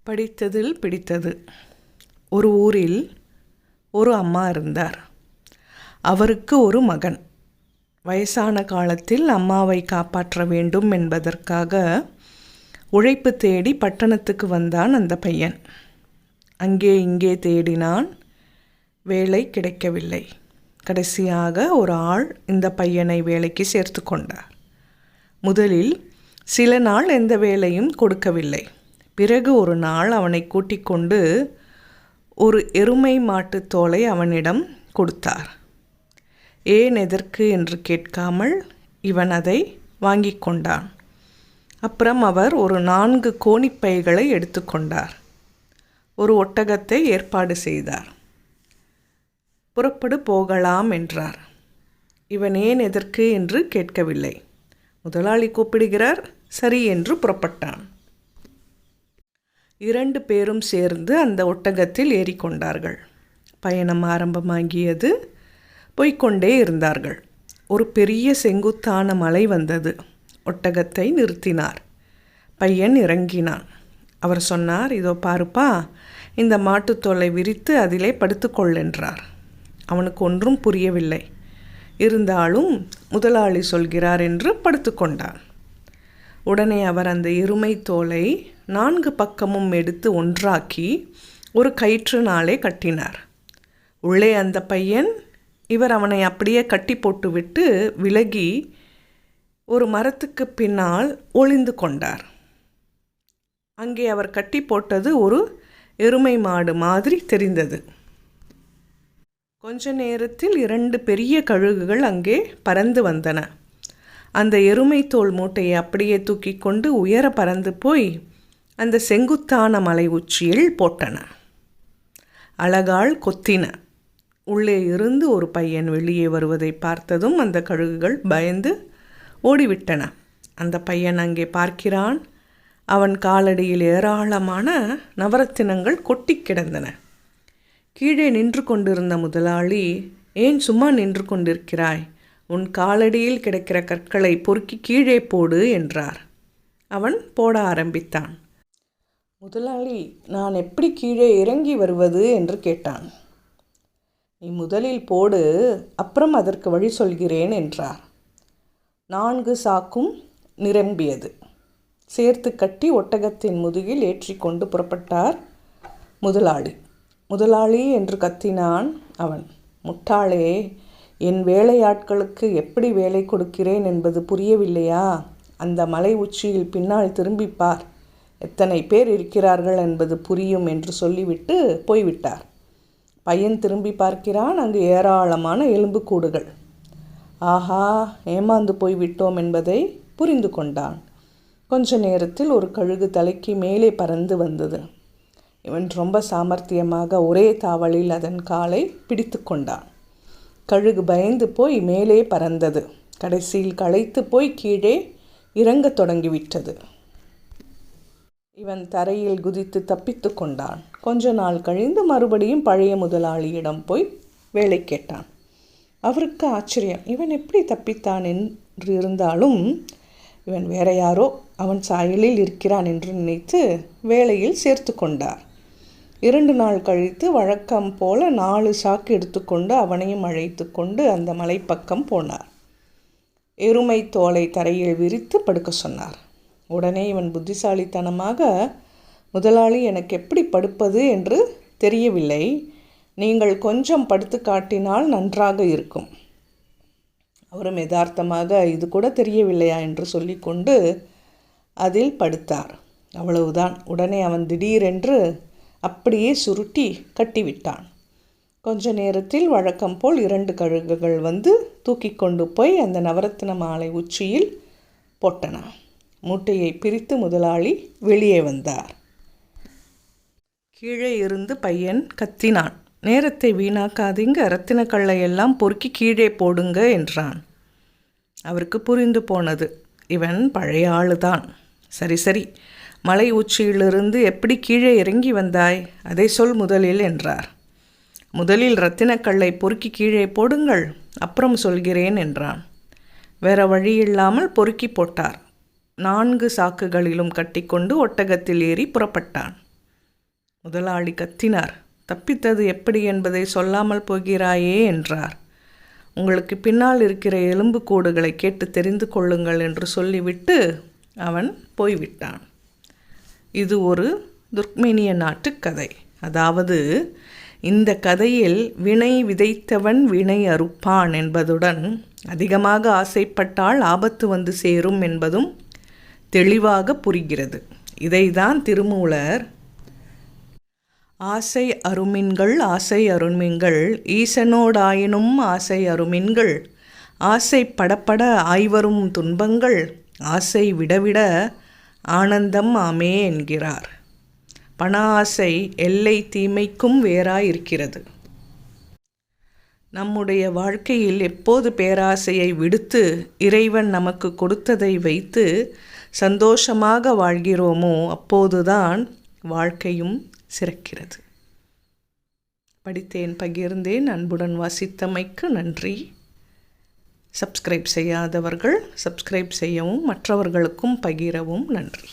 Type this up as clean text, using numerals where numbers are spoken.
படித்ததில் பிடித்தது. ஒரு ஊரில் ஒரு அம்மா இருந்தார். அவருக்கு ஒரு மகன். வயசான காலத்தில் அம்மாவை காப்பாற்ற வேண்டும் என்பதற்காக உழைப்பு தேடி பட்டணத்துக்கு வந்தான் அந்த பையன். அங்கே இங்கே தேடினான், வேலை கிடைக்கவில்லை. கடைசியாக ஒரு ஆள் இந்த பையனை வேலைக்கு சேர்த்து கொண்டார். முதலில் சில நாள் எந்த வேலையும் கொடுக்கவில்லை. பிறகு ஒரு நாள் அவனை கூட்டிக் கொண்டு ஒரு எருமை மாட்டுத் தோலை அவனிடம் கொடுத்தார். ஏன் எதற்கு என்று கேட்காமல் இவன் அதை வாங்கி கொண்டான். அப்புறம் அவர் ஒரு 4 கோணிப்பைகளை எடுத்துக்கொண்டார். ஒரு ஒட்டகத்தை ஏற்பாடு செய்தார். புறப்படு போகலாம் என்றார். இவன் ஏன் எதற்கு என்று கேட்கவில்லை. முதலாளி கூப்பிடுகிறார், சரி என்று புறப்பட்டான். 2 பேரும் சேர்ந்து அந்த ஒட்டகத்தில் ஏறிக்கொண்டார்கள். பயணம் ஆரம்பமாகியது. போய்கொண்டே இருந்தார்கள். ஒரு பெரிய செங்குத்தான மலை வந்தது. ஒட்டகத்தை நிறுத்தினார். பையன் இறங்கினான். அவர் சொன்னார், இதோ பாருப்பா, இந்த மாட்டுத்தோலை விரித்து அதிலே படுத்துக்கொள் என்றார். அவனுக்கு ஒன்றும் புரியவில்லை. இருந்தாலும் முதலாளி சொல்கிறார் என்று படுத்துக்கொண்டான். உடனே அவர் அந்த எருமை தோலை 4 பக்கமும் எடுத்து ஒன்றாக்கி ஒரு கயிற்றினாலே கட்டினார். உள்ளே அந்த பையன், இவர் அவனை அப்படியே கட்டி போட்டுவிட்டு விலகி ஒரு மரத்துக்கு பின்னால் ஒளிந்து கொண்டார். அங்கே அவர் கட்டி போட்டது ஒரு எருமை மாடு மாதிரி தெரிந்தது. கொஞ்ச நேரத்தில் 2 பெரிய கழுகுகள் அங்கே பறந்து வந்தன. அந்த எருமை தோல் மூட்டையை அப்படியே தூக்கி கொண்டு உயர பறந்து போய் அந்த செங்குத்தான மலை உச்சியில் போட்டன. அழகால் கொத்தின. உள்ளே இருந்து ஒரு பையன் வெளியே வருவதை பார்த்ததும் அந்த கழுகுகள் பயந்து ஓடிவிட்டன. அந்த பையன் அங்கே பார்க்கிறான். அவன் காலடியில் ஏராளமான நவரத்தினங்கள் கொட்டி கிடந்தன. கீழே நின்று கொண்டிருந்த முதலாளி, ஏன் சும்மா நின்று கொண்டிருக்கிறாய்? உன் காலடியில் கிடக்கிற கற்களை பொறுக்கி கீழே போடு என்றார். அவன் போட ஆரம்பித்தான். முதலாளி, நான் எப்படி கீழே இறங்கி வருவது என்று கேட்டான். நீ முதலில் போடு, அப்புறம் அதற்கு வழி சொல்கிறேன் என்றார். 4 சாக்கும் நிரம்பியது. சேர்த்து கட்டி ஒட்டகத்தின் முதுகில் ஏற்றி கொண்டு புறப்பட்டார் முதலாளி. முதலாளி என்று கத்தினான் அவன். முட்டாளே, என் வேலையாட்களுக்கு எப்படி வேலை கொடுக்கிறேன் என்பது புரியவில்லையா? அந்த மலை உச்சியில் பின்னால் திரும்பிப்பார், எத்தனை பேர் இருக்கிறார்கள் என்பது புரியும் என்று சொல்லிவிட்டு போய்விட்டார். பையன் திரும்பி பார்க்கிறான். அங்கு ஏராளமான எலும்புக்கூடுகள். ஆஹா, ஏமாந்து போய்விட்டோம் என்பதை புரிந்து கொண்டான். கொஞ்ச நேரத்தில் ஒரு கழுகு தலைக்கு மேலே பறந்து வந்தது. இவன் ரொம்ப சாமர்த்தியமாக ஒரே தாவலில் அதன் காலை பிடித்து கொண்டான். கழுகு பயந்து போய் மேலே பறந்தது. கடைசியில் களைத்து போய் கீழே இறங்கத் தொடங்கிவிட்டது. இவன் தரையில் குதித்து தப்பித்து கொண்டான். கொஞ்ச நாள் கழிந்து மறுபடியும் பழைய முதலாளியிடம் போய் வேலை கேட்டான். அவருக்கு ஆச்சரியம். இவன் எப்படி தப்பித்தான் என்று இருந்தாலும் இவன் வேற யாரோ அவன் சாயலில் இருக்கிறான் என்று நினைத்து வேலையில் சேர்த்து கொண்டார். 2 நாள் கழித்து வழக்கம் போல 4 சாக்கு எடுத்துக்கொண்டு அவனையும் அழைத்து கொண்டு அந்த மலைப்பக்கம் போனார். எருமை தோலை தரையில் விரித்து படுக்க சொன்னார். உடனே இவன் புத்திசாலித்தனமாக, முதலாளி, எனக்கு எப்படி படுப்பது என்று தெரியவில்லை, நீங்கள் கொஞ்சம் படுத்து காட்டினால் நன்றாக இருக்கும். அவரும் யதார்த்தமாக, இது கூட தெரியவில்லையா என்று சொல்லிக்கொண்டு அதில் படுத்தார். அவ்வளவுதான். உடனே அவன் திடீரென்று அப்படியே சுருட்டி கட்டிவிட்டான். கொஞ்ச நேரத்தில் வழக்கம் போல் 2 கழுகுகள் வந்து தூக்கி கொண்டு போய் அந்த நவரத்தின மாலை உச்சியில் போட்டன. மூட்டையை பிரித்து முதலாளி வெளியே வந்தார். கீழே இருந்து பையன் கத்தினான். நேரத்தை வீணாக்காதீங்க, ரத்தினக்கல்லை எல்லாம் பொறுக்கி கீழே போடுங்க என்றான். அவருக்கு புரிந்து போனது, இவன் பழைய ஆளுதான். சரி சரி, மலை உச்சியிலிருந்து எப்படி கீழே இறங்கி வந்தாய், அதை சொல் முதலில் என்றார். முதலில் ரத்தினக்கல்லை பொறுக்கி கீழே போடுங்கள், அப்புறம் சொல்கிறேன் என்றான். வேற வழியில்லாமல் பொறுக்கி போட்டார். 4 சாக்குகளிலும் கட்டிக்கொண்டு ஒட்டகத்தில் ஏறி புறப்பட்டான். முதலாளி கத்தினார். தப்பித்தது எப்படி என்பதை சொல்லாமல் போகிறாயே என்றார். உங்களுக்கு பின்னால் இருக்கிற எலும்புக்கூடுகளை கேட்டு தெரிந்து கொள்ளுங்கள் என்று சொல்லிவிட்டு அவன் போய்விட்டான். இது ஒரு துர்க்மெனிய நாட்டு கதை. அதாவது இந்த கதையில் வினை விதைத்தவன் வினை அறுப்பான் என்பதுடன் அதிகமாக ஆசைப்பட்டால் ஆபத்து வந்து சேரும் என்பதும் தெளிவாக புரிகிறது. இதைதான் திருமூலர் ஆசை அருமின்கள் ஆசை அருமின்கள் ஈசனோடாயினும் ஆசை அருமின்கள் ஆசை படப்பட ஆய்வரும் துன்பங்கள் ஆசை விடவிட ஆனந்தம் ஆமே என்கிறார். பண ஆசை எல்லை தீமைக்கும் வேறாயிருக்கிறது. நம்முடைய வாழ்க்கையில் எப்போது பேராசையை விடுத்து இறைவன் நமக்கு கொடுத்ததை வைத்து சந்தோஷமாக வாழ்கிறோமோ அப்போதுதான் வாழ்க்கையும் சிறக்கிறது. படித்தேன், பகிர்ந்தேன். அன்புடன் வாசித்தமைக்கு நன்றி. சப்ஸ்கிரைப் செய்யாதவர்கள் சப்ஸ்கிரைப் செய்யவும் மற்றவர்களுக்கும் பகிரவும் நன்றி.